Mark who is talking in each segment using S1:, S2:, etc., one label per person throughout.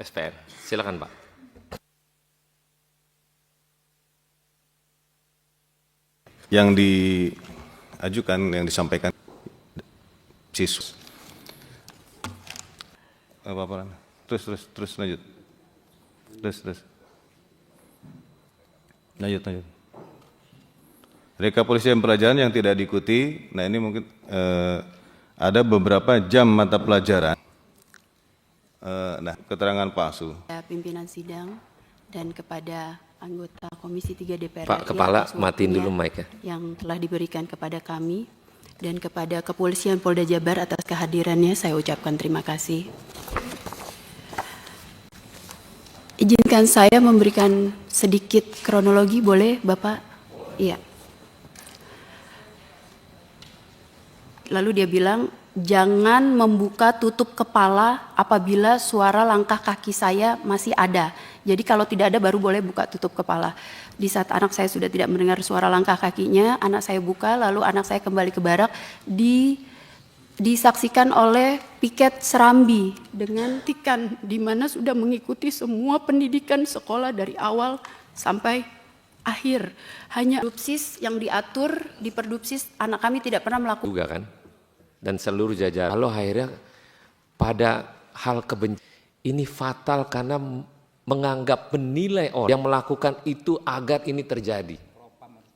S1: SPN. Silakan Pak.
S2: Yang diajukan, yang disampaikan siswa. Apa? Terus lanjut. Terus. Lanjut. Reka-polisian pelajaran yang tidak diikuti, nah ini mungkin ada beberapa jam mata pelajaran. Nah, keterangan palsu.
S3: Pimpinan sidang dan kepada anggota Komisi 3 DPR
S1: Pak Kepala, matiin dulu mic-nya.
S3: Yang telah diberikan kepada kami dan kepada Kepolisian Polda Jabar atas kehadirannya saya ucapkan terima kasih. Izinkan saya memberikan sedikit kronologi, boleh Bapak? Iya. Lalu dia bilang, jangan membuka tutup kepala apabila suara langkah kaki saya masih ada. Jadi kalau tidak ada baru boleh buka tutup kepala. Di saat anak saya sudah tidak mendengar suara langkah kakinya, anak saya buka, lalu anak saya kembali ke barak, disaksikan oleh piket Serambi dengan tikan di mana sudah mengikuti semua pendidikan sekolah dari awal sampai akhir. Hanya Dupsis yang diatur di Perdupsis, anak kami tidak pernah melakukan.
S1: Juga kan? Dan seluruh jajaran. Lalu akhirnya pada hal kebencian ini fatal karena menganggap menilai orang yang melakukan itu agar ini terjadi.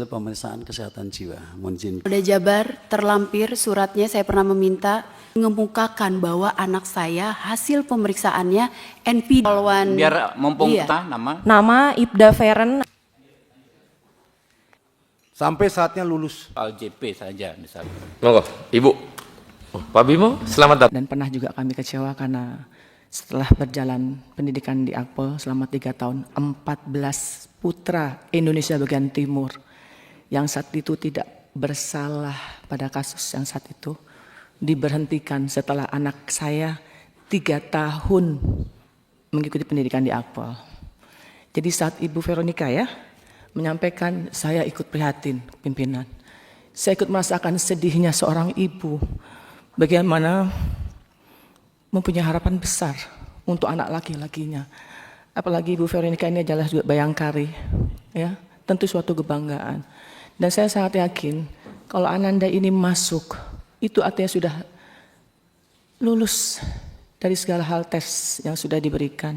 S4: Pemeriksaan kesehatan jiwa.
S3: Polda Jabar terlampir suratnya, saya pernah meminta mengemukakan bahwa anak saya hasil pemeriksaannya NPD.
S5: Biar mumpung kita
S6: Nama Ibda Feren.
S7: Sampai saatnya lulus.
S5: LJP saja misalnya.
S1: Monggo, Ibu. Pak Bimo, selamat datang.
S6: Dan pernah juga kami kecewa karena setelah berjalan pendidikan di Akpol selama 3 tahun, 14 putra Indonesia bagian timur yang saat itu tidak bersalah pada kasus yang saat itu diberhentikan setelah anak saya 3 tahun mengikuti pendidikan di Akpol. Jadi saat Ibu Veronica ya menyampaikan, saya ikut prihatin pimpinan. Saya ikut merasakan sedihnya seorang ibu. Bagaimana mempunyai harapan besar untuk anak laki-lakinya. Apalagi Ibu Veronica ini adalah juga Bayangkari, ya, tentu suatu kebanggaan. Dan saya sangat yakin kalau Ananda ini masuk, itu artinya sudah lulus dari segala hal tes yang sudah diberikan.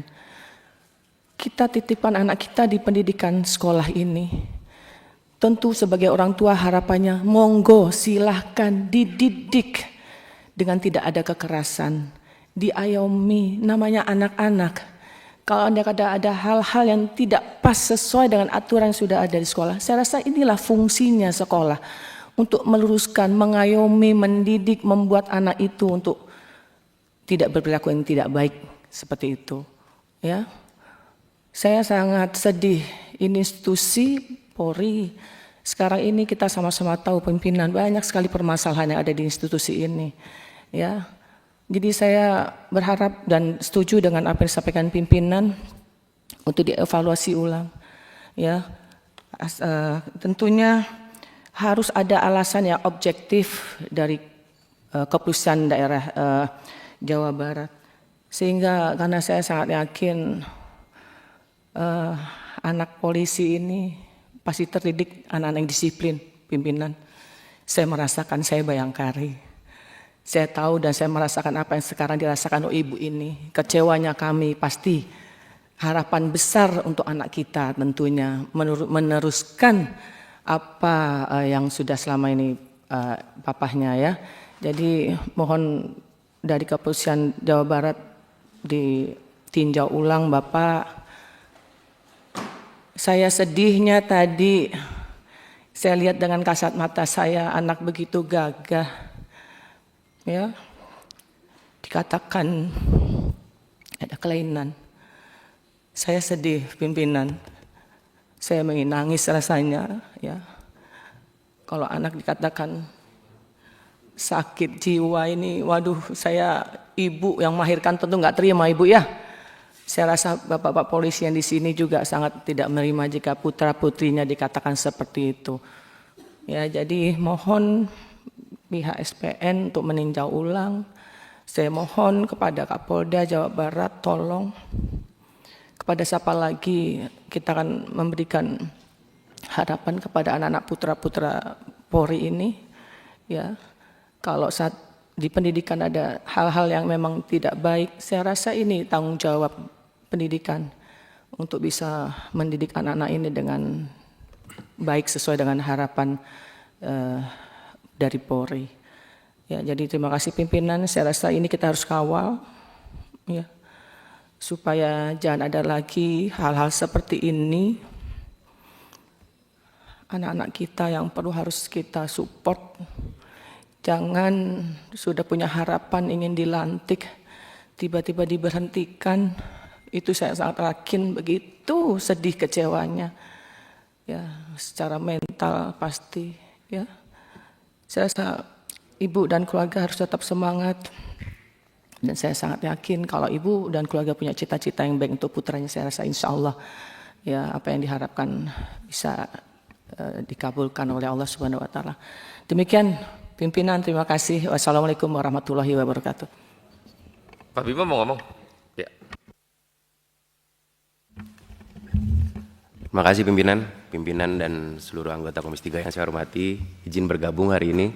S6: Kita titipkan anak kita di pendidikan sekolah ini. Tentu sebagai orang tua harapannya, monggo silahkan dididik dengan tidak ada kekerasan, diayomi, namanya anak-anak. Kalau ada hal-hal yang tidak pas sesuai dengan aturan yang sudah ada di sekolah, saya rasa inilah fungsinya sekolah, untuk meluruskan, mengayomi, mendidik, membuat anak itu untuk tidak berperilaku yang tidak baik seperti itu. Ya, saya sangat sedih. Institusi Polri sekarang ini kita sama-sama tahu pimpinan banyak sekali permasalahan yang ada di institusi ini. Ya, jadi saya berharap dan setuju dengan apa yang disampaikan pimpinan untuk dievaluasi ulang. Ya, tentunya harus ada alasan yang objektif dari keputusan daerah Jawa Barat, sehingga karena saya sangat yakin anak polisi ini pasti terdidik anak-anak yang disiplin pimpinan. Saya merasakan, saya Bayangkari. Saya tahu dan saya merasakan apa yang sekarang dirasakan oleh ibu ini. Kecewanya kami pasti harapan besar untuk anak kita tentunya meneruskan apa yang sudah selama ini papahnya ya. Jadi mohon dari Kepolisian Jawa Barat ditinjau ulang Bapak. Saya sedihnya tadi saya lihat dengan kasat mata saya anak begitu gagah. Ya, dikatakan ada kelainan. Saya sedih pimpinan, saya menangis rasanya. Ya, kalau anak dikatakan sakit jiwa ini, waduh, saya ibu yang melahirkan tentu nggak terima ibu ya. Saya rasa bapak-bapak polisi yang di sini juga sangat tidak menerima jika putra putrinya dikatakan seperti itu. Ya, jadi mohon pihak SPN untuk meninjau ulang. Saya mohon kepada Kapolda Jawa Barat tolong kepada siapa lagi kita akan memberikan harapan kepada anak-anak putra-putra Polri ini, ya. Kalau saat di pendidikan ada hal-hal yang memang tidak baik, saya rasa ini tanggung jawab pendidikan untuk bisa mendidik anak-anak ini dengan baik sesuai dengan harapan dari Polri. Ya, jadi terima kasih pimpinan. Saya rasa ini kita harus kawal, ya, supaya jangan ada lagi hal-hal seperti ini. Anak-anak kita yang perlu harus kita support. Jangan sudah punya harapan ingin dilantik, tiba-tiba diberhentikan. Itu saya sangat yakin begitu sedih kecewanya. Ya, secara mental pasti, ya. Saya rasa ibu dan keluarga harus tetap semangat. Dan saya sangat yakin kalau ibu dan keluarga punya cita-cita yang baik untuk putranya, saya rasa insya Allah, ya, apa yang diharapkan bisa dikabulkan oleh Allah Subhanahu wa taala. Demikian pimpinan, terima kasih. Wassalamualaikum warahmatullahi wabarakatuh.
S1: Pak Bima mau ngomong? Ya.
S8: Terima kasih pimpinan dan seluruh anggota Komisi 3 yang saya hormati. Izin bergabung hari ini.